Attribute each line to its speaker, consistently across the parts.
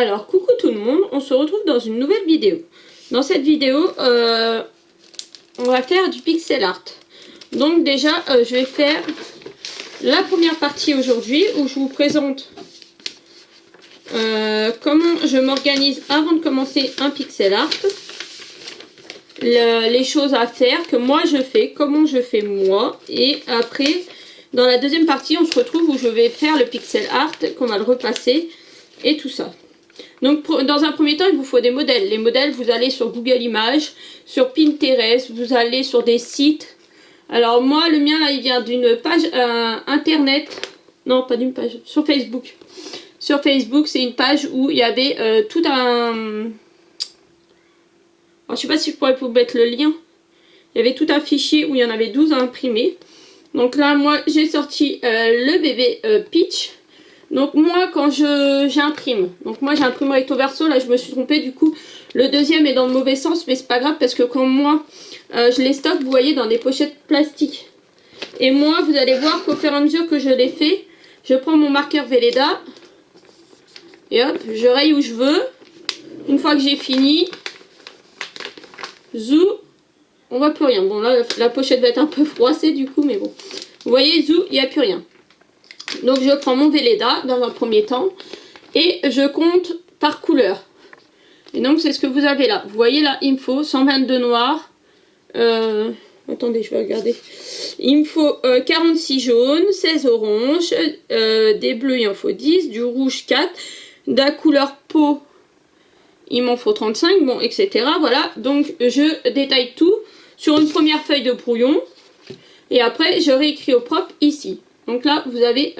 Speaker 1: Alors, coucou tout le monde, on se retrouve dans une nouvelle vidéo. Dans cette vidéo, on va faire du pixel art. Donc déjà, je vais faire la première partie aujourd'hui où je vous présente comment je m'organise avant de commencer un pixel art. Les choses à faire que moi je fais, comment je fais moi. Et après, dans la deuxième partie, on se retrouve où je vais faire le pixel art, qu'on va le repasser et tout ça. Donc dans un premier temps, il vous faut des modèles. Les modèles, vous allez sur Google Images, sur Pinterest, vous allez sur des sites. Alors moi, le mien là, il vient d'une page internet. Non, pas d'une page, sur Facebook. Sur Facebook, c'est une page où il y avait tout un... Alors, je sais pas si je pourrais vous mettre le lien. Il y avait tout un fichier où il y en avait 12 à imprimer. Donc là, moi, j'ai sorti le bébé Peach. Donc moi, quand j'imprime, donc moi j'imprime recto verso, là je me suis trompée, du coup le deuxième est dans le mauvais sens, mais c'est pas grave parce que quand moi je les stocke, vous voyez, dans des pochettes plastiques. Et moi, vous allez voir qu'au fur et à mesure que je les fais, je prends mon marqueur Velleda et hop, je raye où je veux. Une fois que j'ai fini, zou, on voit plus rien. Bon là, la pochette va être un peu froissée du coup, mais bon. Vous voyez, zou, il n'y a plus rien. Donc je prends mon Velleda dans un premier temps et je compte par couleur. Et donc c'est ce que vous avez là. Vous voyez là, il me faut 122 noirs. Attendez, je vais regarder. Il me faut 46 jaunes, 16 oranges, des bleus il en faut 10, du rouge 4, de la couleur peau il m'en faut 35, bon, etc. Voilà, donc je détaille tout sur une première feuille de brouillon et après je réécris au propre ici. Donc là, vous avez...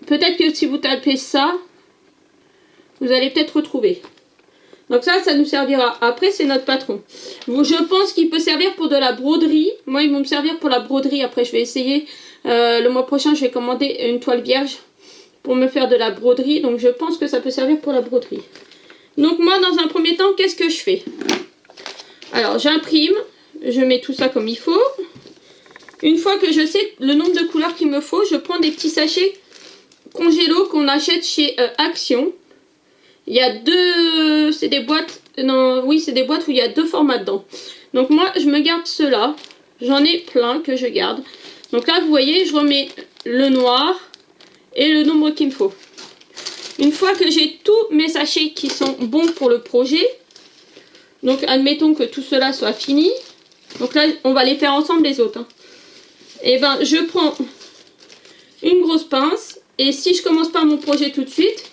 Speaker 1: peut-être que si vous tapez ça, vous allez peut-être retrouver. Donc ça nous servira. Après, c'est notre patron. Je pense qu'il peut servir pour de la broderie. Moi, ils vont me servir pour la broderie. Après, je vais essayer. Le mois prochain, je vais commander une toile vierge pour me faire de la broderie. Donc, je pense que ça peut servir pour la broderie. Donc, moi, dans un premier temps, qu'est-ce que je fais? Alors, j'imprime. Je mets tout ça comme il faut. Une fois que je sais le nombre de couleurs qu'il me faut, je prends des petits sachets congélo qu'on achète chez Action. Il y a deux... C'est des boîtes... Non, oui, c'est des boîtes où il y a deux formats dedans. Donc moi, je me garde ceux-là. J'en ai plein que je garde. Donc là, vous voyez, je remets le noir et le nombre qu'il me faut. Une fois que j'ai tous mes sachets qui sont bons pour le projet, donc admettons que tout cela soit fini. Donc là, on va les faire ensemble les autres. Hein. Et ben je prends une grosse pince et si je commence pas mon projet tout de suite,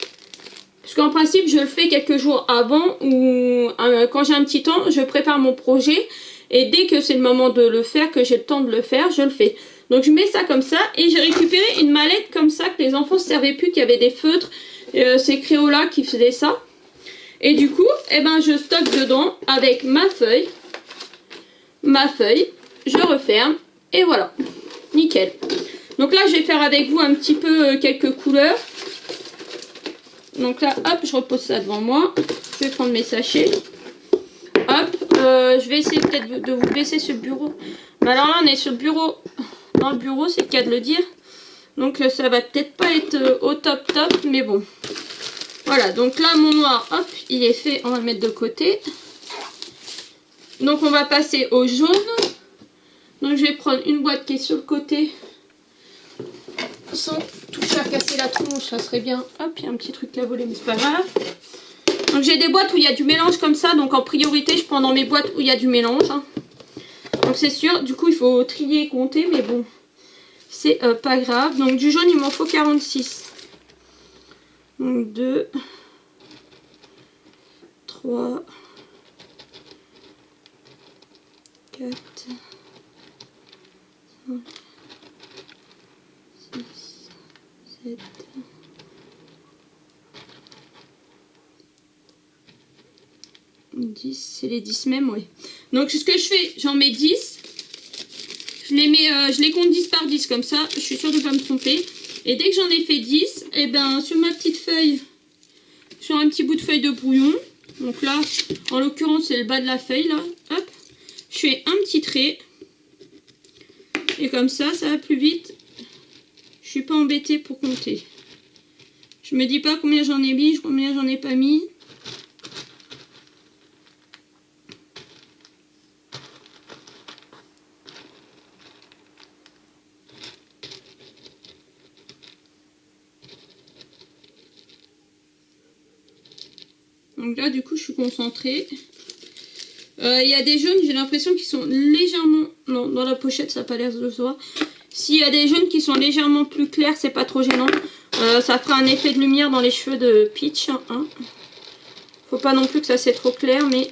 Speaker 1: parce qu'en principe je le fais quelques jours avant ou quand j'ai un petit temps, je prépare mon projet et dès que c'est le moment de le faire, que j'ai le temps de le faire, je le fais. Donc je mets ça comme ça et j'ai récupéré une mallette comme ça que les enfants ne se servaient plus, qui avait des feutres, c'est Crayola qui faisait ça. Et du coup, eh ben, je stocke dedans avec ma feuille, je referme et voilà. Nickel. Donc là, je vais faire avec vous un petit peu quelques couleurs. Donc là, hop, je repose ça devant moi. Je vais prendre mes sachets. Hop, je vais essayer peut-être de vous baisser ce bureau. Mais alors là, on est sur le bureau. Dans le bureau, c'est le cas de le dire. Donc ça va peut-être pas être au top, mais bon. Voilà, donc là, mon noir, hop, il est fait. On va le mettre de côté. Donc on va passer au jaune. Donc je vais prendre une boîte qui est sur le côté. Sans tout faire casser la tronche, ça serait bien. Hop, il y a un petit truc à voler, mais c'est pas grave. Donc j'ai des boîtes où il y a du mélange comme ça. Donc en priorité, je prends dans mes boîtes où il y a du mélange. Hein. Donc c'est sûr, du coup il faut trier et compter, mais bon, c'est pas grave. Donc du jaune, il m'en faut 46. Donc 2, 3, 4, 5, 6, 7, 10, c'est les 10 mêmes, oui. Donc ce que je fais, j'en mets 10. Je les compte 10 par 10 comme ça, je suis sûre de ne pas me tromper. Et dès que j'en ai fait 10, et ben sur ma petite feuille, sur un petit bout de feuille de brouillon, donc là, en l'occurrence, c'est le bas de la feuille, là, hop, je fais un petit trait. Et comme ça va plus vite. Je suis pas embêtée pour compter. Je Je me dis pas combien j'en ai mis, combien j'en ai pas mis. Donc là, du coup, je suis concentrée. Il y a des jaunes, j'ai l'impression qu'ils sont légèrement... Non, dans la pochette, ça n'a pas l'air de se voir. S'il y a des jaunes qui sont légèrement plus clairs, c'est pas trop gênant. Ça fera un effet de lumière dans les cheveux de Peach. Hein. Faut pas non plus que ça c'est trop clair, mais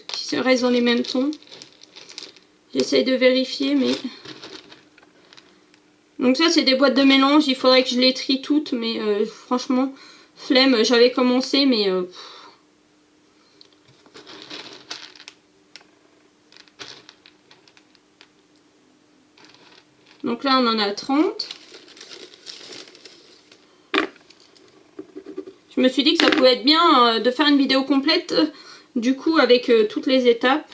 Speaker 1: qu'ils restent dans les mêmes tons. J'essaye de vérifier, mais... Donc ça, c'est des boîtes de mélange. Il faudrait que je les trie toutes, mais franchement, flemme. J'avais commencé, mais... Donc là, on en a 30. Je me suis dit que ça pouvait être bien de faire une vidéo complète, du coup, avec toutes les étapes.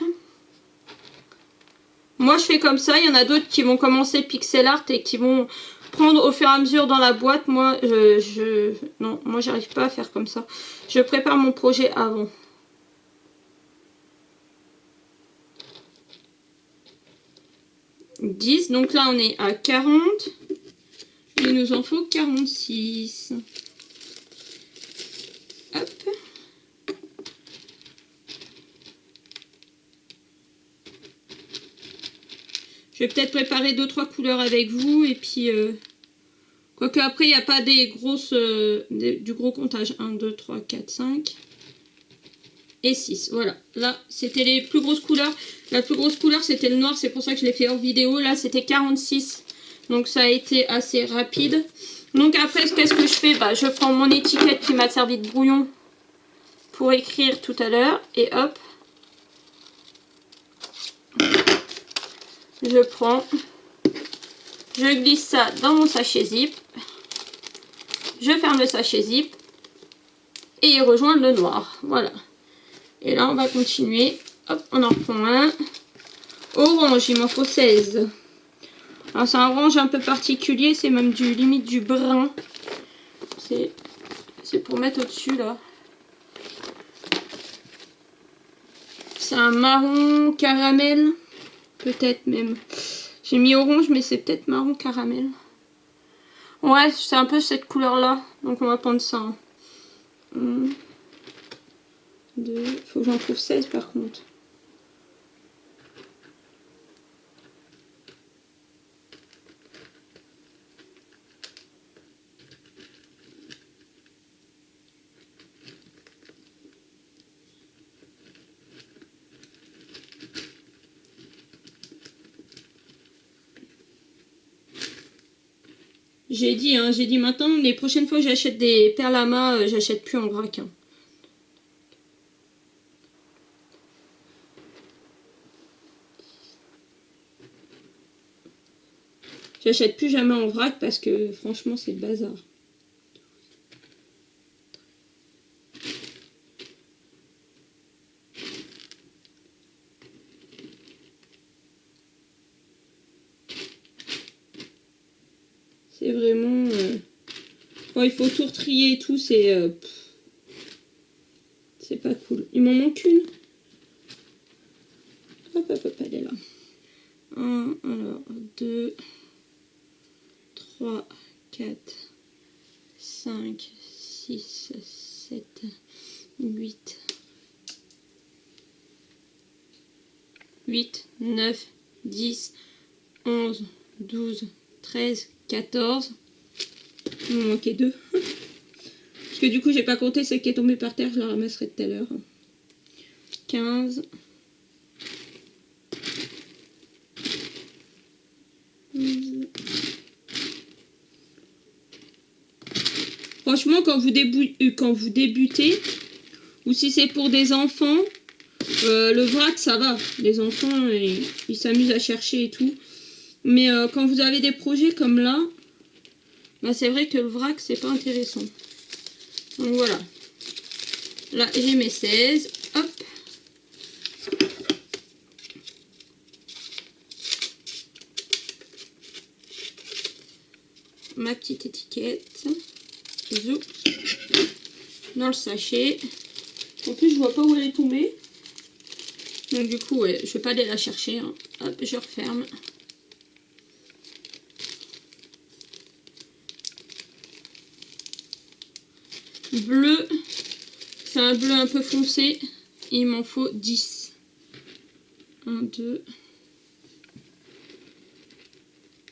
Speaker 1: Moi, je fais comme ça. Il y en a d'autres qui vont commencer pixel art et qui vont prendre au fur et à mesure dans la boîte. Moi, non, moi, j'arrive pas à faire comme ça. Je prépare mon projet avant. Donc là on est à 40. Il nous en faut 46. Hop. Je vais peut-être préparer 2-3 couleurs avec vous. Et puis quoique après il n'y a pas des grosses du gros comptage. 1, 2, 3, 4, 5 et 6. Voilà. Là c'était les plus grosses couleurs. La plus grosse couleur c'était le noir. C'est pour ça que je l'ai fait hors vidéo. Là c'était 46. Donc ça a été assez rapide. Donc après, qu'est-ce que je fais? Je prends mon étiquette qui m'a servi de brouillon pour écrire tout à l'heure. Et hop. Je prends. Je glisse ça dans mon sachet zip. Je ferme le sachet zip. Et il rejoint le noir. Voilà. Et là, on va continuer. Hop, on en reprend un. Orange, il m'en faut 16. Alors c'est un orange un peu particulier, c'est même limite du brun. C'est pour mettre au-dessus là. C'est un marron caramel. Peut-être même. J'ai mis orange mais c'est peut-être marron caramel. Ouais, c'est un peu cette couleur là. Donc on va prendre ça. 1, 2, faut que j'en trouve 16 par contre. J'ai dit maintenant, les prochaines fois que j'achète des perles à main, j'achète plus en vrac. Hein. J'achète plus jamais en vrac parce que franchement c'est le bazar. C'est vraiment... Quand il faut tout retrier et tout, c'est pas cool. Il m'en manque une. Hop, hop, hop, elle est là. 1, alors 2, 3, 4, 5, 6, 7, 8, 9, 10, 11, 12, 13, 14. Il m'en manquait 2. Parce que du coup, j'ai pas compté celle qui est tombée par terre, je la ramasserai tout à l'heure. 15. 12. Franchement, quand vous débutez, ou si c'est pour des enfants, le vrac, ça va. Les enfants, ils s'amusent à chercher et tout. Mais quand vous avez des projets comme là, c'est vrai que le vrac, c'est pas intéressant. Donc voilà. Là, j'ai mes 16. Hop. Ma petite étiquette. zou, dans le sachet. En plus, je vois pas où elle est tombée. Donc du coup, ouais, je vais pas aller la chercher. Hein. Hop, je referme. Bleu, c'est un bleu un peu foncé. Il m'en faut 10. 1, 2,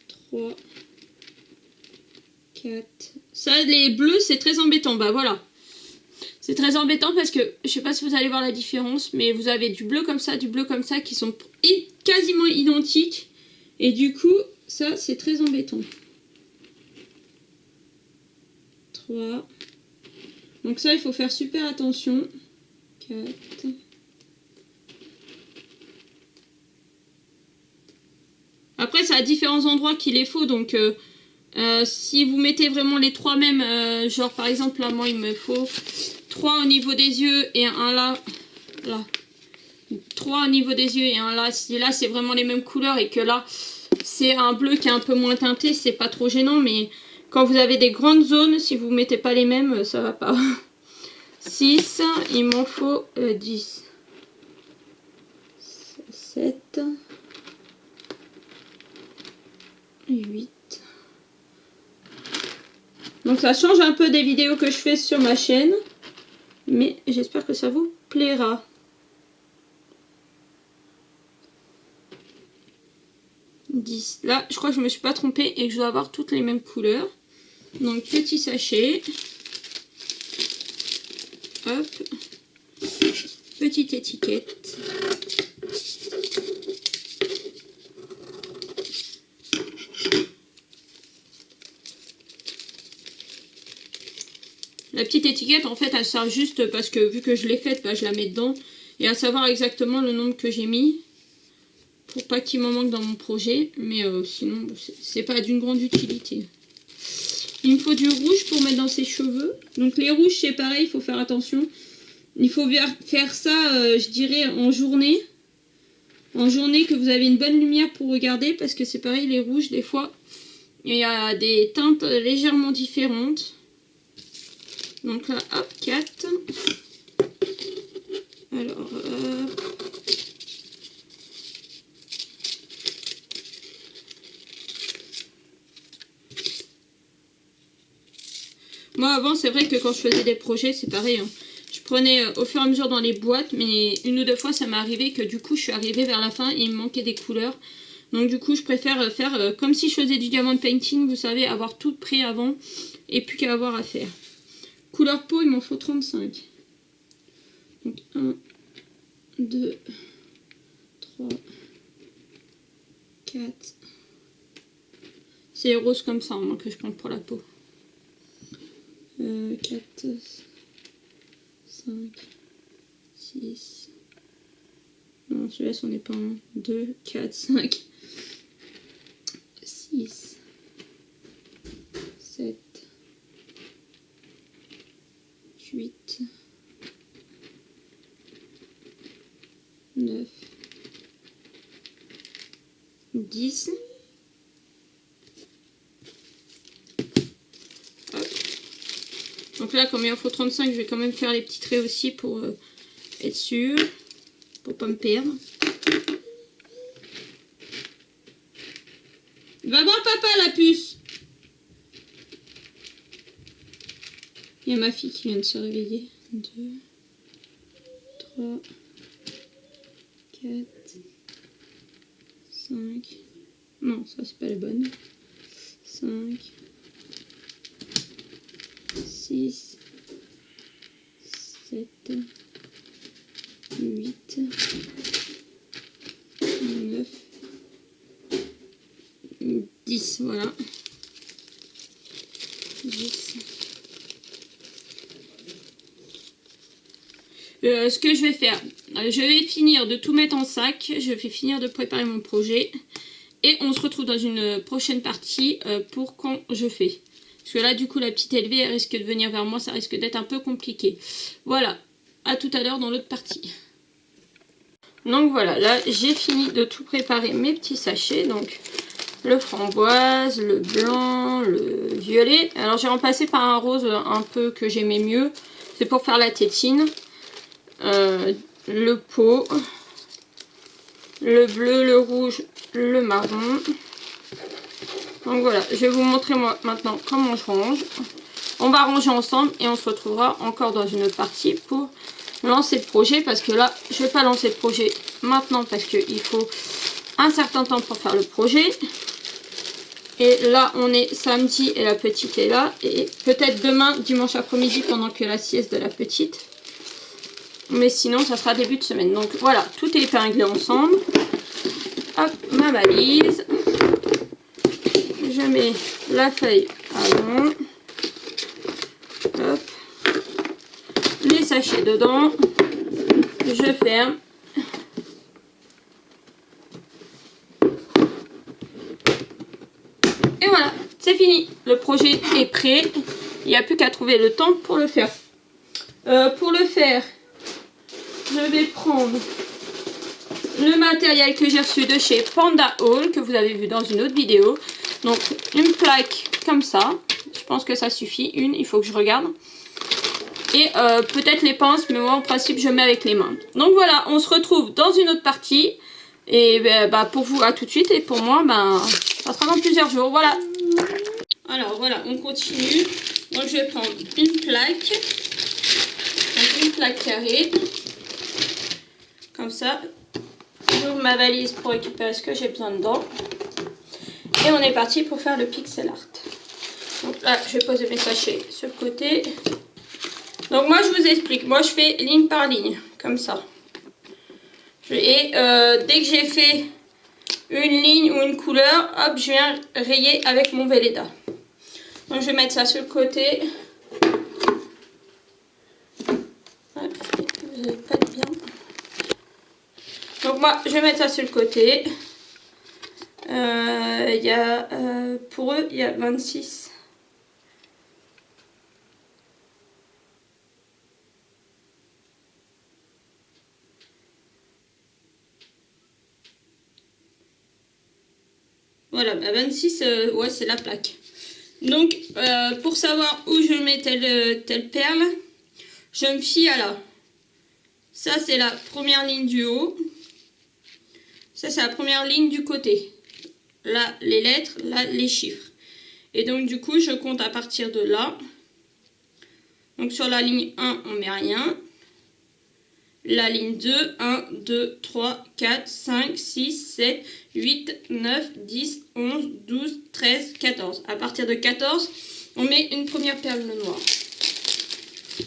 Speaker 1: 3, 4. Ça, les bleus, c'est très embêtant. Bah voilà. C'est très embêtant parce que, je sais pas si vous allez voir la différence, mais vous avez du bleu comme ça, du bleu comme ça, qui sont quasiment identiques. Et du coup, ça, c'est très embêtant. 3. Donc ça, il faut faire super attention. 4. Après, c'est à différents endroits qu'il est faux, donc si vous mettez vraiment les 3 mêmes, genre par exemple, là, moi, il me faut 3 au niveau des yeux et un là, 3 au niveau des yeux et un là. Si là, c'est vraiment les mêmes couleurs et que là, c'est un bleu qui est un peu moins teinté, c'est pas trop gênant, mais quand vous avez des grandes zones, si vous mettez pas les mêmes, ça va pas. 6, il m'en faut 10. 7. 8. Donc ça change un peu des vidéos que je fais sur ma chaîne. Mais j'espère que ça vous plaira. Là, je crois que je me suis pas trompée et que je dois avoir toutes les mêmes couleurs. Donc petit sachet. Hop. Petite étiquette. La petite étiquette, en fait, elle sert juste parce que vu que je l'ai faite, bah, je la mets dedans. Et à savoir exactement le nombre que j'ai mis. Pour pas qu'il m'en manque dans mon projet. Mais sinon, c'est pas d'une grande utilité. Il me faut du rouge pour mettre dans ses cheveux. Donc les rouges, c'est pareil, il faut faire attention. Il faut faire ça, je dirais, en journée. En journée, que vous avez une bonne lumière pour regarder. Parce que c'est pareil, les rouges, des fois, il y a des teintes légèrement différentes. Donc là, hop, 4. Alors, moi avant, c'est vrai que quand je faisais des projets, c'est pareil. Hein. Je prenais au fur et à mesure dans les boîtes, mais une ou deux fois, ça m'est arrivé que du coup, je suis arrivée vers la fin et il me manquait des couleurs. Donc du coup, je préfère faire comme si je faisais du diamond painting, vous savez, avoir tout prêt avant et plus qu'à avoir à faire. Couleur peau, il m'en faut 35. Donc 1, 2, 3, 4. C'est rose comme ça, moi, que je prends pour la peau. 4, 5, 6. Non, celui-là, c'en est pas un. 2, 4, 5, 6, 7, 8, 9, 10. Hop. Donc là, comme il en faut 35, je vais quand même faire les petits traits aussi pour être sûr, pour pas me perdre. Va voir papa, la puce. Il y a ma fille qui vient de se réveiller. 2, 3, 4, 5. Non, ça c'est pas la bonne. 5, 6, 7, 8, 9, 10, voilà. 10. Ce que je vais faire, je vais finir de tout mettre en sac, je vais finir de préparer mon projet et on se retrouve dans une prochaine partie pour quand je fais. Parce que là du coup la petite élevée elle risque de venir vers moi, ça risque d'être un peu compliqué. Voilà, à tout à l'heure dans l'autre partie. Donc voilà, là j'ai fini de tout préparer mes petits sachets. Donc le framboise, le blanc, le violet. Alors j'ai remplacé par un rose un peu que j'aimais mieux. C'est pour faire la tétine. Le pot, le bleu, le rouge, le marron. Donc voilà, je vais vous montrer moi maintenant comment je range. On va ranger ensemble et on se retrouvera encore dans une autre partie pour lancer le projet. Parce que là, je ne vais pas lancer le projet maintenant parce qu'il faut un certain temps pour faire le projet. Et là, on est samedi et la petite est là. Et peut-être demain, dimanche après-midi, pendant que la sieste de la petite. Mais sinon, ça sera début de semaine. Donc voilà, tout est épinglé ensemble. Hop, ma valise. Je mets la feuille avant. Hop. Les sachets dedans. Je ferme. Et voilà, c'est fini. Le projet est prêt. Il n'y a plus qu'à trouver le temps pour le faire. Pour le faire, je vais prendre le matériel que j'ai reçu de chez Panda Hall, que vous avez vu dans une autre vidéo. Donc une plaque comme ça. Je pense que ça suffit. Une, il faut que je regarde. Et peut-être les pinces, mais moi en principe je mets avec les mains. Donc voilà, on se retrouve dans une autre partie. Et bah, pour vous, à tout de suite. Et pour moi, bah, ça sera dans plusieurs jours. Voilà. Alors voilà, on continue. Donc je vais prendre une plaque. Donc une plaque carrée. Comme ça. J'ouvre ma valise pour récupérer ce que j'ai besoin dedans. Et on est parti pour faire le pixel art. Donc là, je vais poser mes sachets sur le côté. Donc moi, je vous explique. Moi, je fais ligne par ligne, comme ça. Et dès que j'ai fait une ligne ou une couleur, hop, je viens rayer avec mon Velleda. Donc je vais mettre ça sur le côté. Ouais, vous n'avez pas de bien. Donc moi, je vais mettre ça sur le côté. Pour eux, il y a 26. Voilà, bah 26, ouais, c'est la plaque. Donc, pour savoir où je mets telle perle, je me fie à là. Ça, c'est la première ligne du haut. Ça, c'est la première ligne du côté. Là, les lettres, là, les chiffres. Et donc, du coup, je compte à partir de là. Donc, sur la ligne 1, on met rien. La ligne 2, 1, 2, 3, 4, 5, 6, 7, 8, 9, 10, 11, 12, 13, 14. À partir de 14, on met une première perle noire.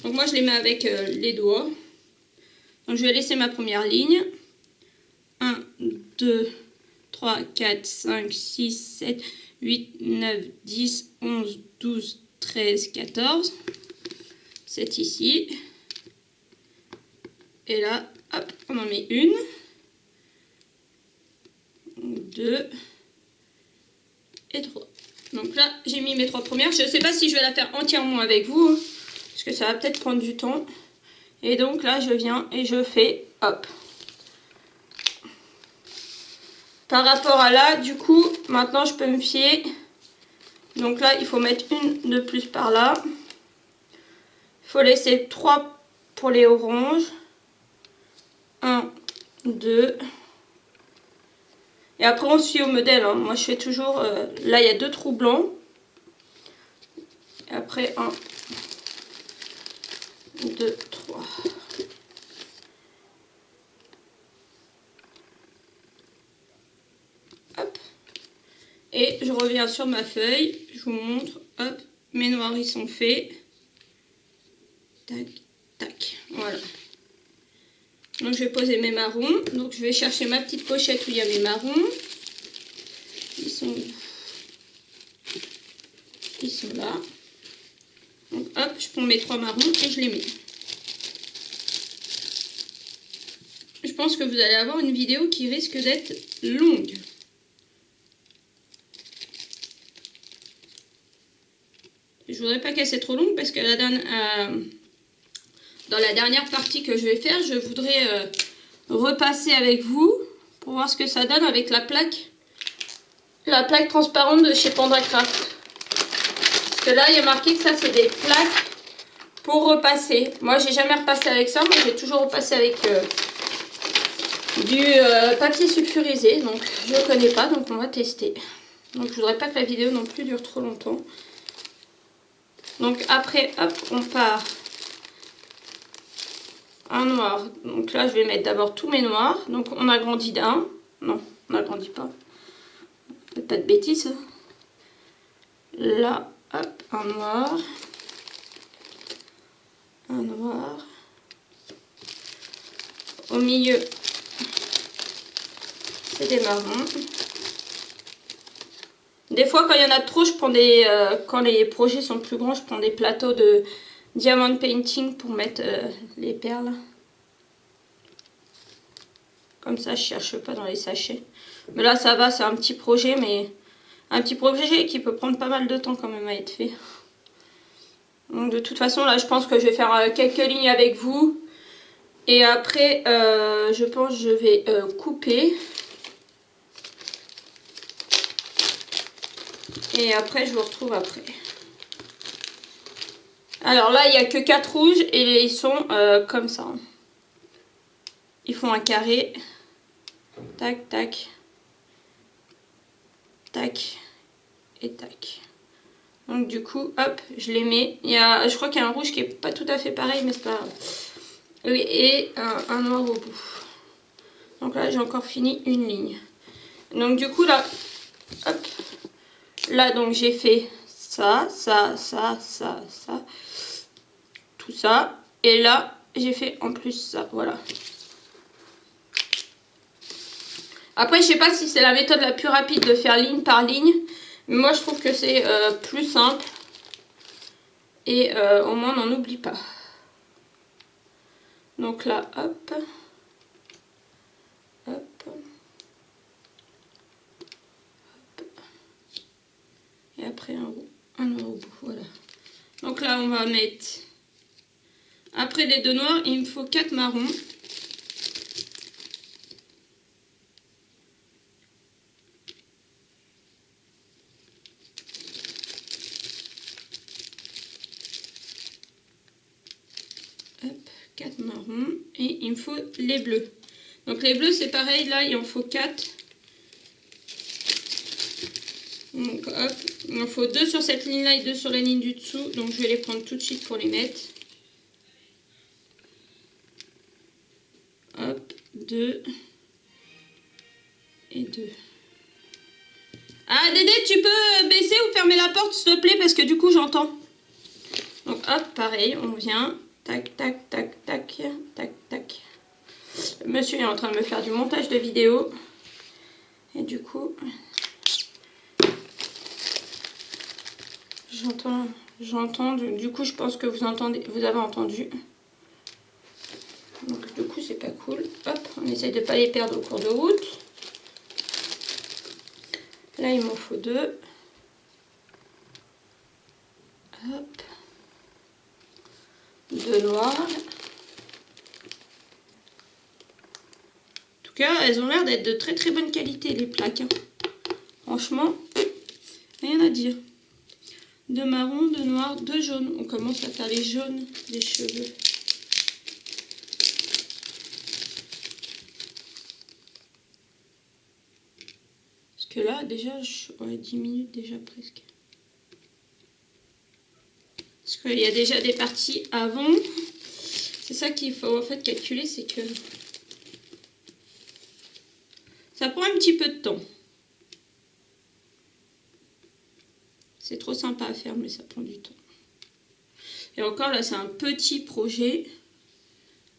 Speaker 1: Donc moi, je les mets avec les doigts. Donc je vais laisser ma première ligne. 1, 2, 3, 4, 5, 6, 7, 8, 9, 10, 11, 12, 13, 14. C'est ici. Et là, hop, on en met une, 2 et 3. Donc là, j'ai mis mes 3 premières. Je ne sais pas si je vais la faire entièrement avec vous, hein, parce que ça va peut-être prendre du temps. Et donc là, je viens et je fais, hop. Par rapport à là, du coup, maintenant, je peux me fier. Donc là, il faut mettre une de plus par là. Il faut laisser 3 pour les oranges. 1, 2. Et après on se fie au modèle. Hein. Moi je fais toujours... là il y a 2 trous blancs. Et après 1, 2, 3. Hop. Et je reviens sur ma feuille. Je vous montre. Hop. Mes noirs ils sont faits. Tac, tac. Voilà. Donc je vais poser mes marrons. Donc je vais chercher ma petite pochette où il y a mes marrons. Ils sont là. Donc hop, je prends mes 3 marrons et je les mets. Je pense que vous allez avoir une vidéo qui risque d'être longue. Je voudrais pas qu'elle soit trop longue parce que dans la dernière partie que je vais faire, je voudrais repasser avec vous pour voir ce que ça donne avec la plaque la plaque transparente de chez Panda Craft. Parce que là, il y a marqué que ça, c'est des plaques pour repasser. Moi, j'ai jamais repassé avec ça. Moi, j'ai toujours repassé avec du papier sulfurisé. Donc, je ne connais pas. Donc, on va tester. Donc, je voudrais pas que la vidéo non plus dure trop longtemps. Donc, après, hop, on part un noir. Donc là, je vais mettre d'abord tous mes noirs. Donc, on agrandit d'un. Non, on n'agrandit pas. Faites pas de bêtises. Là, hop, un noir. Un noir. Au milieu, c'est des marrons. Des fois, quand il y en a trop, je prends des... quand les projets sont plus grands, je prends des plateaux de diamond painting pour mettre les perles. Comme ça, je cherche pas dans les sachets. Mais là, ça va, c'est un petit projet, mais... Un petit projet qui peut prendre pas mal de temps quand même à être fait. Donc de toute façon, là, je pense que je vais faire quelques lignes avec vous. Et après, je pense que je vais couper. Et après, je vous retrouve après. Alors là, il n'y a que 4 rouges et ils sont comme ça. Ils font un carré. Tac, tac. Tac. Et tac. Donc du coup, hop, je les mets. Je crois qu'il y a un rouge qui est pas tout à fait pareil, mais c'est pas grave. Et un noir au bout. Donc là, j'ai encore fini une ligne. Donc du coup, là, hop. Là, donc j'ai fait ça, ça, ça, ça, ça. Tout ça. Et là, j'ai fait en plus ça. Voilà. Après, je sais pas si c'est la méthode la plus rapide de faire ligne par ligne. Mais moi, je trouve que c'est plus simple. Et au moins, on n'en oublie pas. Donc là, hop. Hop. Hop. Et après, un noir au bout. Voilà. Donc là, on va mettre... Après les 2 noirs, il me faut 4 marrons. Hop, 4 marrons. Et il me faut les bleus. Donc les bleus, c'est pareil. Là, il en faut 4. Donc hop, il en faut 2 sur cette ligne-là et 2 sur la ligne du dessous. Donc je vais les prendre tout de suite pour les mettre. Hop, 2 et 2. Ah Dédé, tu peux baisser ou fermer la porte s'il te plaît parce que du coup j'entends. Donc hop, pareil, on vient. Tac, tac, tac, tac, tac, tac. Le monsieur est en train de me faire du montage de vidéo. Et du coup, j'entends. Du coup, je pense que vous avez entendu. Donc du coup, c'est pas cool. Hop, on essaye de ne pas les perdre au cours de route. Là, il m'en faut 2. Hop. 2 noirs. En tout cas, elles ont l'air d'être de très très bonne qualité, les plaques. Hein. Franchement, rien à dire. 2 marrons, 2 noirs, 2 jaunes. On commence à faire les jaunes des cheveux. Parce que là, déjà, ouais, 10 minutes déjà presque. Parce qu'il y a déjà des parties avant. C'est ça qu'il faut en fait calculer, c'est que ça prend un petit peu de temps. C'est trop sympa à faire, mais ça prend du temps. Et encore là, c'est un petit projet.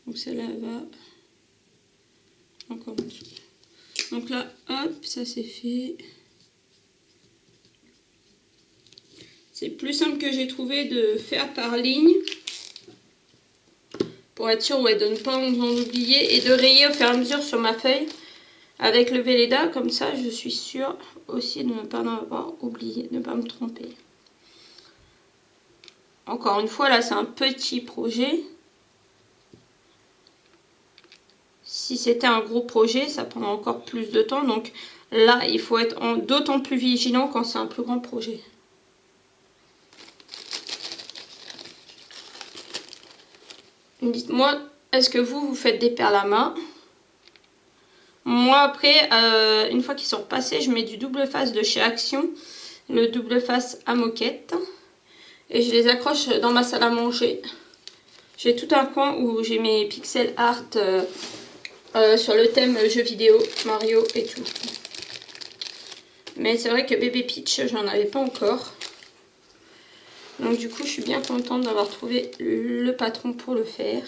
Speaker 1: Donc celle-là va encore en dessous. Donc là, hop, ça c'est fait. C'est plus simple que j'ai trouvé de faire par ligne. Pour être sûr ouais, de ne pas en oublier et de rayer au fur et à mesure sur ma feuille. Avec le Velleda, comme ça, je suis sûre aussi de ne pas en avoir oublié, de ne pas me tromper. Encore une fois, là, c'est un petit projet. Si c'était un gros projet, ça prendrait encore plus de temps. Donc Là, il faut être d'autant plus vigilant quand c'est un plus grand projet. Dites-moi, est-ce que vous faites des perles à main? Moi, après, une fois qu'ils sont repassés, je mets du double face de chez Action, le double face à moquette. Et je les accroche dans ma salle à manger. J'ai tout un coin où j'ai mes pixel art sur le thème jeux vidéo, Mario et tout. Mais c'est vrai que Bébé Peach, j'en avais pas encore. Donc du coup, je suis bien contente d'avoir trouvé le patron pour le faire.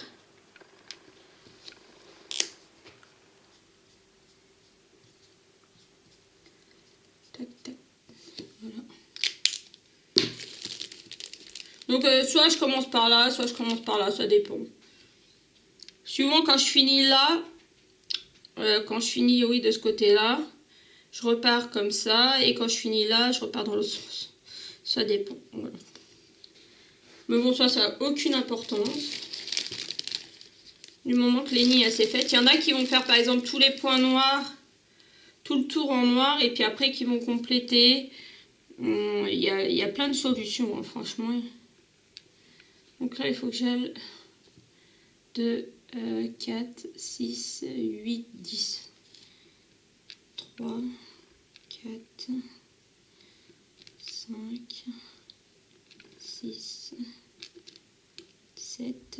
Speaker 1: Tac, tac. Voilà. Donc soit je commence par là, soit je commence par là, ça dépend. Souvent quand je finis là, quand je finis oui de ce côté-là, je repars comme ça. Et quand je finis là, je repars dans l'autre sens. Ça dépend. Voilà. Mais bon, ça n'a aucune importance. Du moment que l'ennille est assez faite. Il y en a qui vont faire par exemple tous les points noirs, tout le tour en noir, et puis après qui vont compléter. Il y a plein de solutions, hein, franchement. Donc là, il faut que j'aille 2, 4, 6, 8, 10. 3, 4, 5, 6, 7,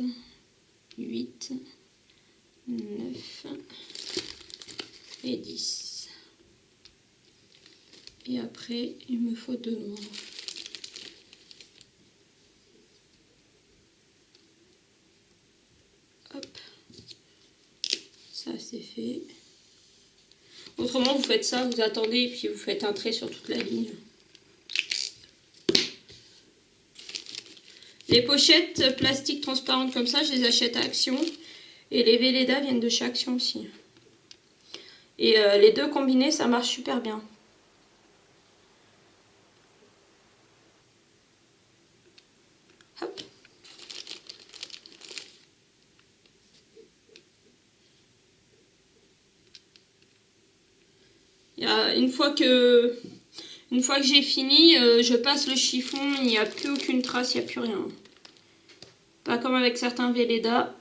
Speaker 1: 8, 9 et 10. Et après, il me faut 2 noirs. Hop. Ça, c'est fait. Autrement, vous faites ça, vous attendez et puis vous faites un trait sur toute la ligne. Les pochettes plastiques transparentes comme ça, je les achète à Action. Et les Velleda viennent de chez Action aussi. Et les deux combinés, ça marche super bien. Hop. Une fois que j'ai fini, je passe le chiffon, il n'y a plus aucune trace, il n'y a plus rien. Pas comme avec certains Velleda.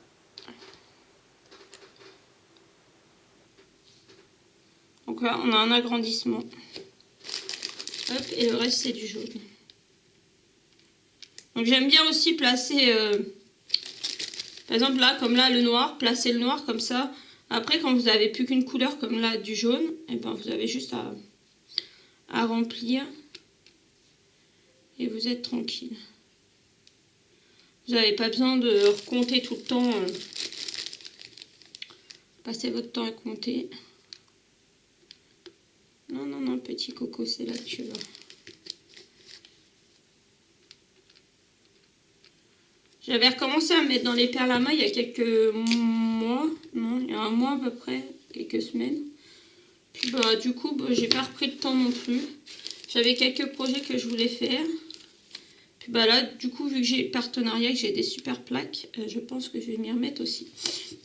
Speaker 1: Donc là, on a un agrandissement. Hop, et le reste, c'est du jaune. Donc j'aime bien aussi placer, par exemple là, comme là, le noir, placer le noir comme ça. Après, quand vous n'avez plus qu'une couleur comme là, du jaune, et ben vous avez juste à remplir. Et vous êtes tranquille. Vous n'avez pas besoin de recompter tout le temps. Passez votre temps à compter. Non, non, non, petit coco, c'est là que tu vas. J'avais recommencé à mettre dans les perles à main il y a quelques mois. Non, il y a un mois à peu près, quelques semaines. Puis bah, du coup, bah, j'ai pas repris le temps non plus. J'avais quelques projets que je voulais faire. Puis bah là, du coup, vu que j'ai partenariat, que j'ai des super plaques, je pense que je vais m'y remettre aussi.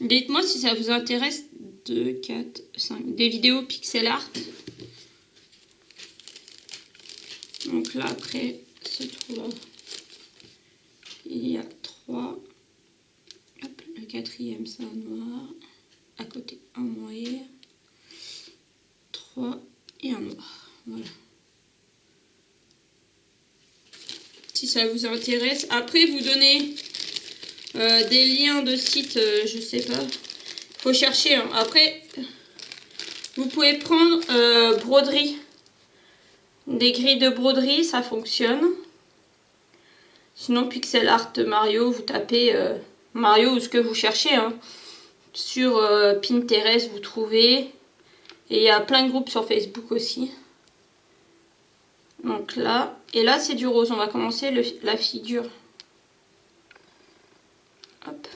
Speaker 1: Dites-moi si ça vous intéresse. 2, 4, 5. Des vidéos pixel art. Donc là, après ce trou-là, il y a 3. Hop, le quatrième, c'est un noir. À côté, un noir. 3 et un noir. Voilà. Si ça vous intéresse. Après, vous donnez des liens de sites, je sais pas. Faut chercher. Hein. Après, vous pouvez prendre broderie. Des grilles de broderie, ça fonctionne. Sinon, pixel art Mario, vous tapez Mario ou ce que vous cherchez. Hein. Sur Pinterest, vous trouvez. Et il y a plein de groupes sur Facebook aussi. Donc là, et là c'est du rose. On va commencer la figure. Hop.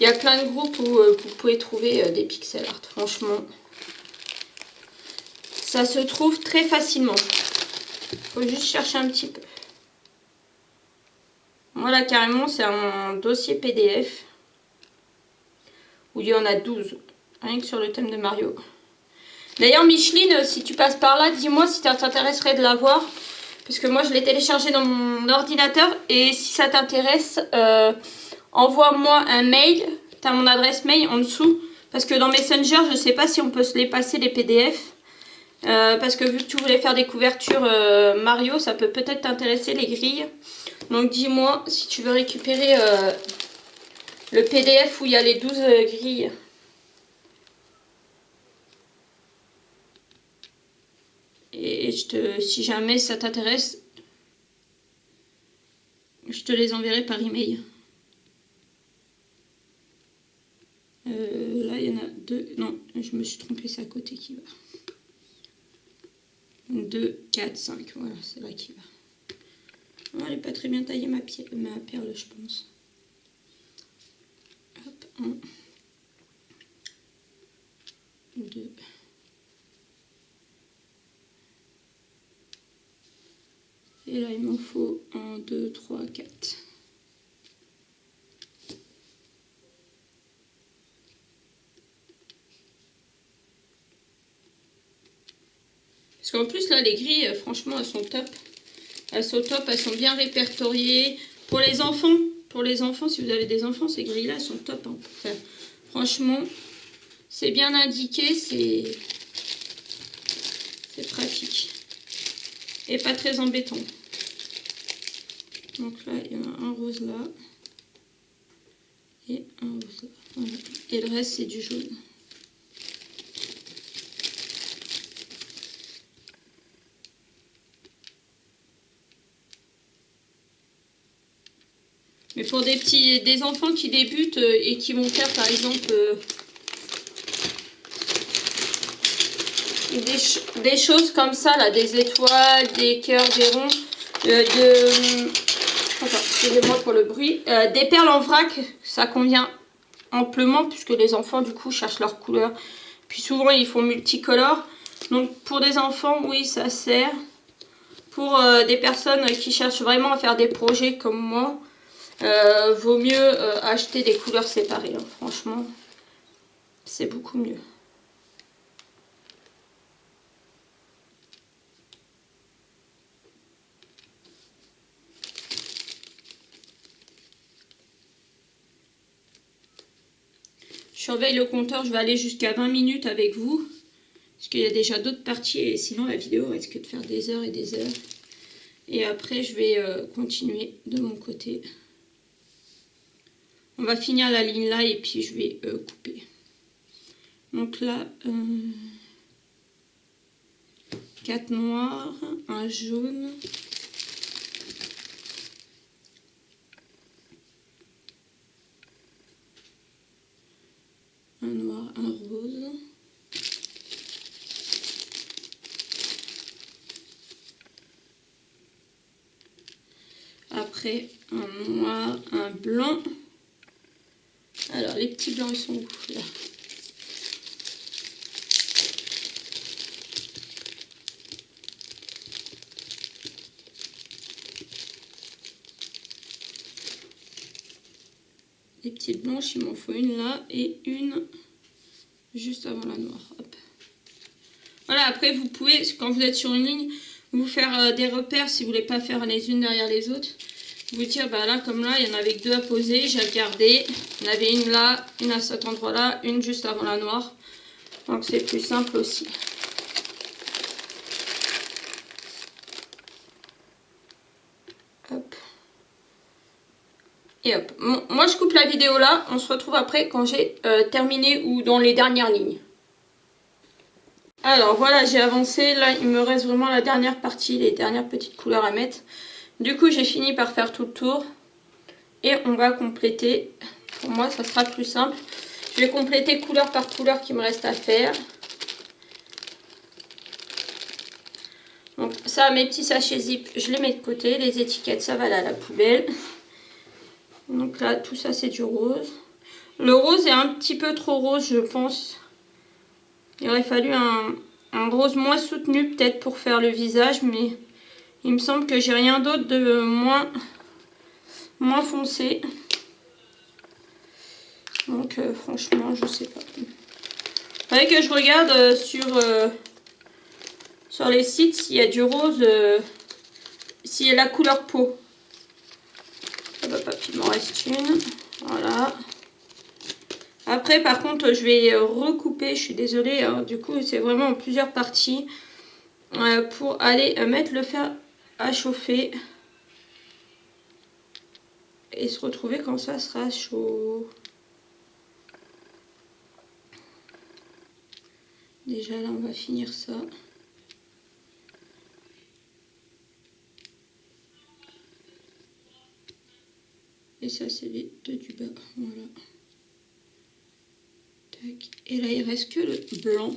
Speaker 1: Il y a plein de groupes où vous pouvez trouver des pixel art. Franchement, ça se trouve très facilement. Faut juste chercher un petit peu. Voilà, carrément, c'est un dossier PDF où il y en a 12. Rien que sur le thème de Mario. D'ailleurs, Micheline, si tu passes par là, dis-moi si ça t'intéresserait de la voir. Parce que moi, je l'ai téléchargé dans mon ordinateur. Et si ça t'intéresse, envoie-moi un mail. Tu as mon adresse mail en dessous. Parce que dans Messenger, je ne sais pas si on peut se les passer, les PDF. Parce que vu que tu voulais faire des couvertures Mario, ça peut peut-être t'intéresser, les grilles. Donc dis-moi si tu veux récupérer le PDF où il y a les 12 grilles. Et si jamais ça t'intéresse, je te les enverrai par email. Là, il y en a 2. Non, je me suis trompée, c'est à côté qui va. 2, 4, 5. Voilà, c'est là qui va. Oh, elle n'est pas très bien taillée, ma perle, je pense. Hop, 1, 2. Et là, il m'en faut 1, 2, 3, 4. Parce qu'en plus, là, les grilles, franchement, elles sont top. Elles sont top, elles sont bien répertoriées. Pour les enfants, si vous avez des enfants, ces grilles-là, elles sont top. Hein, pour faire. Franchement, c'est bien indiqué, c'est pratique. Et pas très embêtant. Donc là, il y en a un rose là. Et un rose là. Voilà. Et le reste, c'est du jaune. Mais pour des enfants qui débutent et qui vont faire par exemple des choses comme ça, là, des étoiles, des cœurs, des ronds, excusez-moi pour le bruit, des perles en vrac, ça convient amplement puisque les enfants du coup cherchent leur couleur. Puis souvent ils font multicolores. Donc pour des enfants, oui, ça sert. Pour des personnes qui cherchent vraiment à faire des projets comme moi, vaut mieux acheter des couleurs séparées, hein. Franchement, c'est beaucoup mieux. Je surveille le compteur, je vais aller jusqu'à 20 minutes avec vous. Parce qu'il y a déjà d'autres parties et sinon la vidéo risque de faire des heures et des heures. Et après je vais continuer de mon côté. On va finir la ligne là et puis je vais couper. Donc là, 4 noirs, un jaune. Un noir, un rose. Après, un noir, un blanc. Alors, les petits blancs, ils sont où là? Les petites blanches, il m'en faut une là et une juste avant la noire. Hop. Voilà, après vous pouvez, quand vous êtes sur une ligne, vous faire des repères si vous voulez pas faire les unes derrière les autres. Vous dire, bah là, comme là, il y en avait que 2 à poser, j'ai regardé. Il y en avait une là, une à cet endroit-là, une juste avant la noire. Donc c'est plus simple aussi. Hop. Et hop. Bon, moi je coupe la vidéo là, on se retrouve après quand j'ai terminé ou dans les dernières lignes. Alors voilà, j'ai avancé, là il me reste vraiment la dernière partie, les dernières petites couleurs à mettre. Du coup j'ai fini par faire tout le tour. Et on va compléter, pour moi ça sera plus simple. Je vais compléter couleur par couleur qui me reste à faire. Donc ça, mes petits sachets zip, je les mets de côté. Les étiquettes, ça va aller à la poubelle. Donc là, tout ça, c'est du rose. Le rose est un petit peu trop rose, je pense. Il aurait fallu un rose moins soutenu, peut-être, pour faire le visage. Mais il me semble que j'ai rien d'autre de moins foncé. Donc, franchement, je sais pas. Faudrait que je regarde sur les sites s'il y a du rose, s'il y a la couleur peau. Hop, hop, il m'en reste une. Voilà. Après, par contre, je vais recouper. Je suis désolée. Hein, du coup, c'est vraiment en plusieurs parties pour aller mettre le fer à chauffer et se retrouver quand ça sera chaud. Déjà là, on va finir ça. Et ça, c'est les deux du bas. Voilà. Tac. Et là, il reste que le blanc.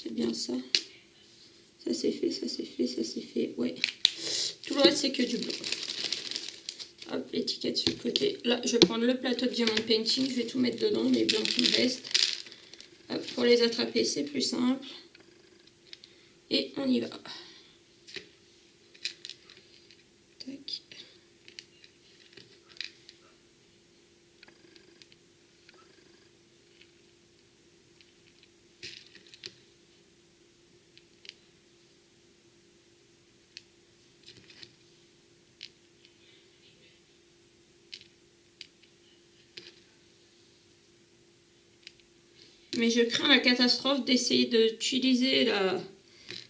Speaker 1: C'est bien ça. Ça, c'est fait, ça, c'est fait, ça, c'est fait. Ouais. Tout le reste, c'est que du blanc. Hop, l'étiquette sur le côté. Là, je vais prendre le plateau de Diamond Painting. Je vais tout mettre dedans, les blancs qui me restent. Hop, pour les attraper, c'est plus simple. Et on y va. Tac. Mais je crains la catastrophe d'essayer d'utiliser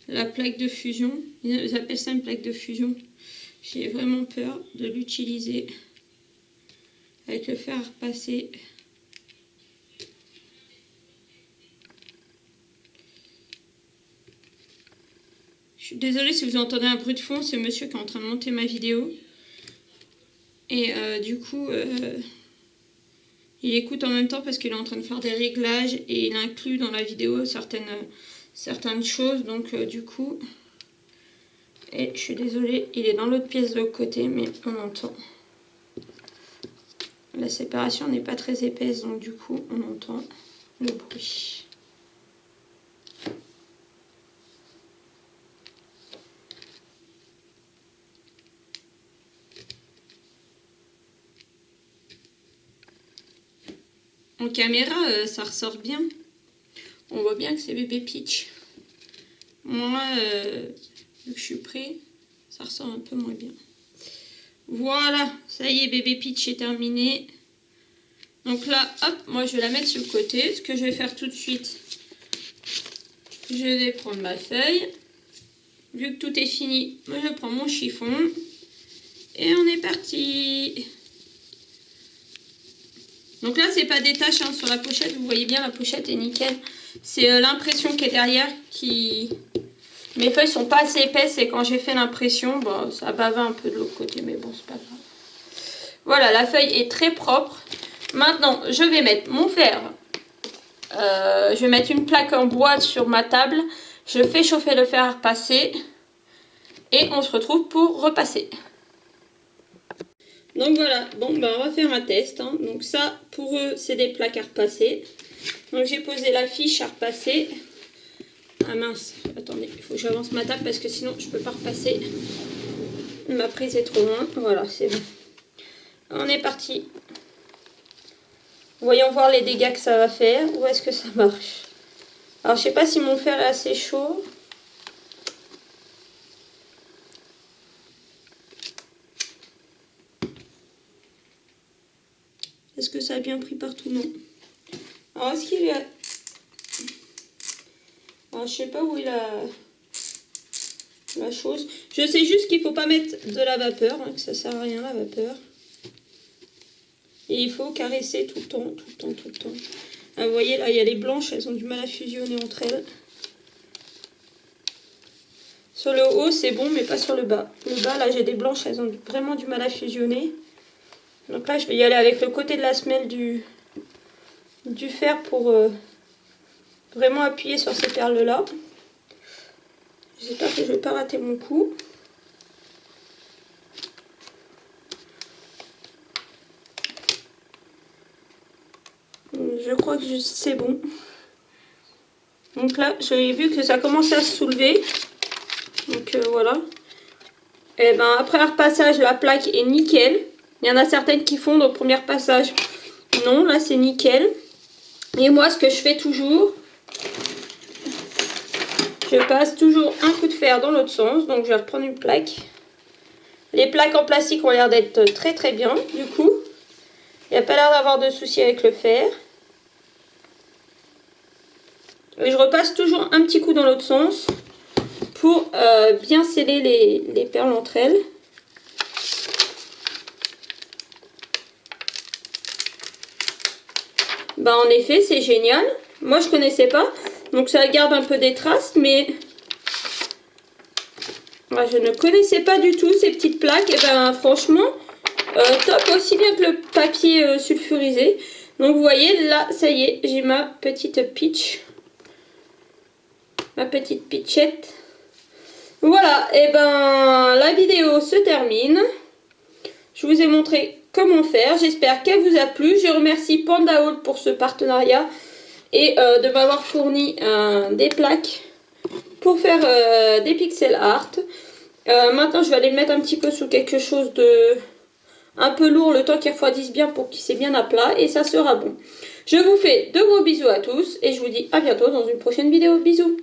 Speaker 1: la plaque de fusion. Ils appellent ça une plaque de fusion. J'ai vraiment peur de l'utiliser avec le fer à repasser. Je suis désolée si vous entendez un bruit de fond, c'est monsieur qui est en train de monter ma vidéo. Et du coup, il écoute en même temps parce qu'il est en train de faire des réglages et il inclut dans la vidéo certaines choses. Donc du coup, et je suis désolée, il est dans l'autre pièce de l'autre côté, mais on entend. La séparation n'est pas très épaisse, donc du coup, on entend le bruit. En caméra, ça ressort bien. On voit bien que c'est bébé Peach. Moi, vu que je suis près, ça ressort un peu moins bien. Voilà, ça y est, bébé Peach est terminé. Donc là, hop, moi je vais la mettre sur le côté. Ce que je vais faire tout de suite, je vais prendre ma feuille. Vu que tout est fini, moi je prends mon chiffon. Et on est parti. Donc là, c'est pas des taches hein, sur la pochette. Vous voyez bien, la pochette est nickel. C'est l'impression qui est derrière qui... Mes feuilles sont pas assez épaisses et quand j'ai fait l'impression, bon, ça bavait un peu de l'autre côté, mais bon, c'est pas grave. Voilà, la feuille est très propre. Maintenant, je vais mettre mon fer. Je vais mettre une plaque en bois sur ma table. Je fais chauffer le fer à repasser. Et on se retrouve pour repasser. Donc voilà, bon ben on va faire un test. Hein. Donc ça, pour eux, c'est des plaques à repasser. Donc j'ai posé la fiche à repasser. Ah mince, attendez, il faut que j'avance ma table parce que sinon je peux pas repasser. Ma prise est trop loin. Voilà, c'est bon. On est parti. Voyons voir les dégâts que ça va faire. Où est-ce que ça marche? Alors je sais pas si mon fer est assez chaud. Est-ce que ça a bien pris partout? Non. Alors est-ce qu'il y a... Alors je sais pas où est la chose. Je sais juste qu'il faut pas mettre de la vapeur, hein, que ça sert à rien la vapeur. Et il faut caresser tout le temps, tout le temps, tout le temps. Ah, vous voyez là, il y a les blanches, elles ont du mal à fusionner entre elles. Sur le haut, c'est bon, mais pas sur le bas. Le bas, là, j'ai des blanches, elles ont vraiment du mal à fusionner. Donc là, je vais y aller avec le côté de la semelle du fer pour vraiment appuyer sur ces perles-là. J'espère que je ne vais pas rater mon coup. Je crois que c'est bon. Donc là, j'ai vu que ça commençait à se soulever. Donc voilà. Et ben après un repassage, la plaque est nickel. Il y en a certaines qui fondent au premier passage. Non, là c'est nickel. Et moi, ce que je fais toujours, je passe toujours un coup de fer dans l'autre sens. Donc je vais reprendre une plaque. Les plaques en plastique ont l'air d'être très très bien. Du coup, il n'y a pas l'air d'avoir de souci avec le fer. Et je repasse toujours un petit coup dans l'autre sens pour bien sceller les perles entre elles. Bah en effet, c'est génial. Moi, je connaissais pas. Donc ça garde un peu des traces, mais moi, je ne connaissais pas du tout ces petites plaques. Et ben franchement, top, aussi bien que le papier sulfurisé. Donc vous voyez, là, ça y est, j'ai ma petite pitch. Ma petite pitchette. Voilà, et ben la vidéo se termine. Je vous ai montré comment faire. J'espère qu'elle vous a plu. Je remercie Panda Haul pour ce partenariat et de m'avoir fourni des plaques pour faire des pixel art. Maintenant, je vais aller mettre un petit peu sous quelque chose de un peu lourd le temps qu'il refroidisse bien pour qu'il s'est bien à plat et ça sera bon. Je vous fais de gros bisous à tous et je vous dis à bientôt dans une prochaine vidéo. Bisous!